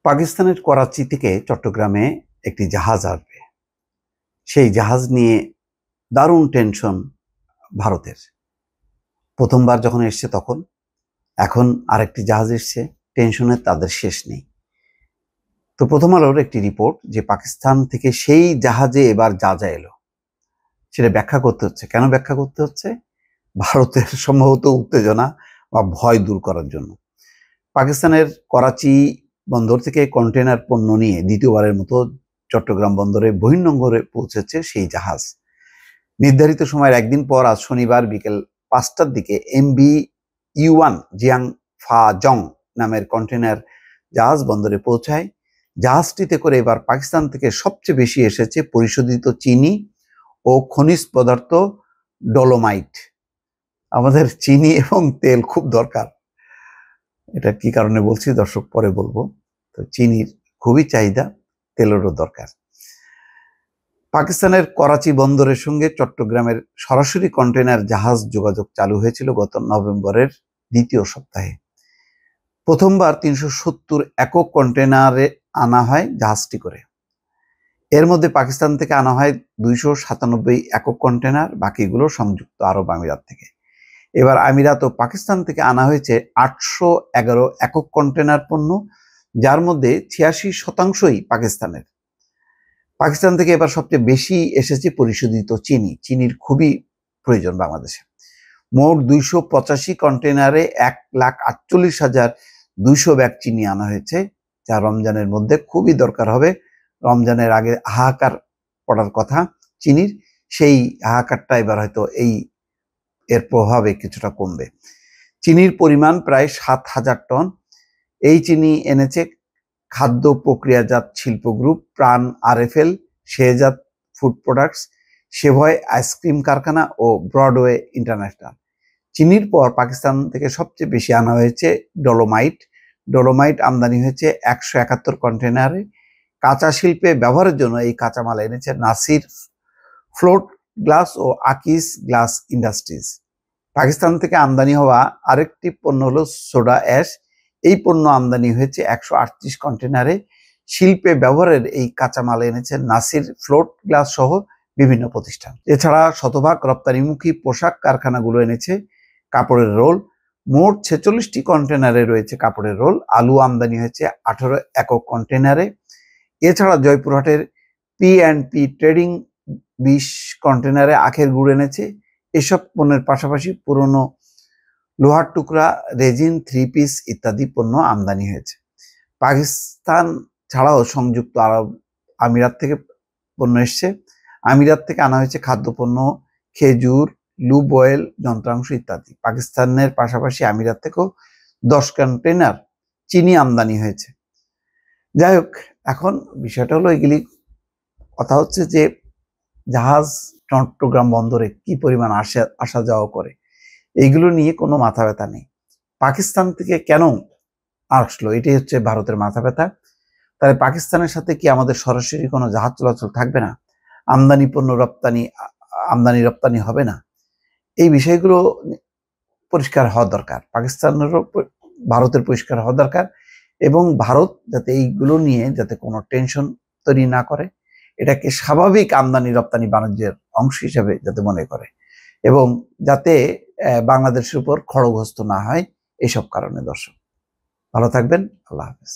পাকিস্তানের করাচি থেকে চট্টগ্রামে একটি জাহাজ আসবে। সেই জাহাজ নিয়ে দারুণ টেনশন ভারতের। প্রথমবার যখন এসছে তখন, এখন আরেকটি জাহাজ এসছে, টেনশনের তাদের শেষ নেই। তো প্রথম আলোর একটি রিপোর্ট যে পাকিস্তান থেকে সেই জাহাজে এবার যা এলো সেটা ব্যাখ্যা করতে হচ্ছে। কেন ব্যাখ্যা করতে হচ্ছে? ভারতের সম্ভবত উত্তেজনা বা ভয় দূর করার জন্য। পাকিস্তানের করাচি বন্দর থেকে কন্টেনার পণ্য নিয়ে দ্বিতীয়বারের মতো চট্টগ্রাম বন্দরে বহির্নোঙরে পৌঁছেছে সেই জাহাজ। নির্ধারিত সময়ের একদিন পর আজ শনিবার বিকেল 5টার দিকে MV ইউয়ান জিয়াং ফা জং নামের কন্টেনার জাহাজ বন্দরে পৌঁছায়। জাহাজটিতে করে এবার পাকিস্তান থেকে সবচেয়ে বেশি এসেছে পরিশোধিত চিনি ও খনিজ পদার্থ ডলোমাইট। আমাদের চিনি এবং তেল খুব দরকার। এটা কি কারণে বলছি দর্শক পরে বলবো। তো চিনির খুবই চাহিদা, তেলেরও দরকার। পাকিস্তানের করাচি বন্দরের সঙ্গে চট্টগ্রামের সরাসরি কন্টেনার জাহাজ যোগাযোগ চালু হয়েছিল গত নভেম্বরের দ্বিতীয় সপ্তাহে। প্রথমবার 370 একক কন্টেনারে আনা হয় জাহাজটি করে। এর মধ্যে পাকিস্তান থেকে আনা হয় 297 একক কন্টেনার, বাকিগুলো সংযুক্ত আরব আমিরাত থেকে। এবার আমিরাত ও পাকিস্তান থেকে আনা হয়েছে 811 একক কন্টেনার পণ্য, যার মধ্যে 86% পাকিস্তানের। পাকিস্তান থেকে এবার সবচেয়ে বেশি এসেছে পরিশোধিত চিনি। চিনির খুবই প্রয়োজন বাংলাদেশে। মোট 285 কন্টেনারে 1,48,200 ব্যাগ চিনি আনা হয়েছে, যা রমজানের মধ্যে খুবই দরকার হবে। রমজানের আগে হাহাকার পড়ার কথা চিনির, সেই হাহাকারটা এবার হয়তো এর প্রভাবে কিছুটা কমবে। চিনির পরিমাণ প্রায় 7,000 টন। এই চিনি এনেছে খাদ্য প্রক্রিয়াজাত শিল্প গ্রুপ, প্রাণ RFL, Shehzad food products, Savoy ice cream কারখানা ও ব্রডওয়ে ইন্টারন্যাশনাল। চিনির পর পাকিস্তান থেকে সবচেয়ে বেশি আনা হয়েছে ডলোমাইট। ডলোমাইট আমদানি হয়েছে 171 কন্টেনারে। কাঁচা শিল্পে ব্যবহারের জন্য এই কাঁচামাল এনেছে নাসির ফ্লোট গ্লাস ও আকিস গ্লাস ইন্ডাস্ট্রিজ। পাকিস্তান থেকে আমদানি হওয়া আরেকটি পণ্য হলো সোডা অ্যাশ। এই পণ্য আমদানি হয়েছে 138 কন্টেনারে। শিল্পে ব্যবহারের এই কাঁচামাল এনেছে নাসির ফ্লোট গ্লাস সহ বিভিন্ন প্রতিষ্ঠান। এছাড়া শতভাগ রপ্তানিমুখী পোশাক কারখানাগুলো এনেছে কাপড়ের রোল। মোট 46টি কন্টেনারে রয়েছে কাপড়ের রোল। আলু আমদানি হয়েছে 18 একক কন্টেনারে। এছাড়া জয়পুরহাটের P&P ট্রেডিং 20 কন্টেনারে আখের গুড় এনেছে। এসব পণ্যের পাশাপাশি পুরনো লোহার টুকরা, রেজিন, 3 পিস ইত্যাদি পণ্য আমদানি হয়েছে। পাকিস্তান ছাড়াও সংযুক্ত আরব আমিরাত থেকে পণ্য এসছে। আমিরাত থেকে আনা হয়েছে খাদ্যপণ্য, খেজুর, লুব অয়েল, যন্ত্রাংশ ইত্যাদি। পাকিস্তানের পাশাপাশি আমিরাত থেকেও 10 কন্টেনার চিনি আমদানি হয়েছে। যাই হোক, এখন বিষয়টা হলো এগুলি কথা হচ্ছে যে জাহাজ চট্টগ্রাম বন্দরে কি পরিমাণ আসা যাওয়া করে, এইগুলো নিয়ে কোনো মাথা ব্যথা নেই। পাকিস্তান থেকে কেন আসলো, এটাই হচ্ছে ভারতের মাথা ব্যথা। তাহলে পাকিস্তানের সাথে কি আমাদের সরাসরি কোনো জাহাজ চলাচল থাকবে না? আমদানি পণ্য আমদানি রপ্তানি হবে না? এই বিষয়গুলো পরিষ্কার হওয়া দরকার। পাকিস্তানেরও ভারতের পরিষ্কার হওয়া দরকার, এবং ভারত যাতে এইগুলো নিয়ে যাতে কোনো টেনশন তৈরি না করে, এটাকে স্বাভাবিক আমদানি রপ্তানি বাণিজ্যের অংশ হিসেবে যাতে মনে করে, এবং যাতে বাংলাদেশের উপর খড়গহস্ত না হয়, এইসব কারণে। দর্শক ভালো থাকবেন, আল্লাহ হাফেজ।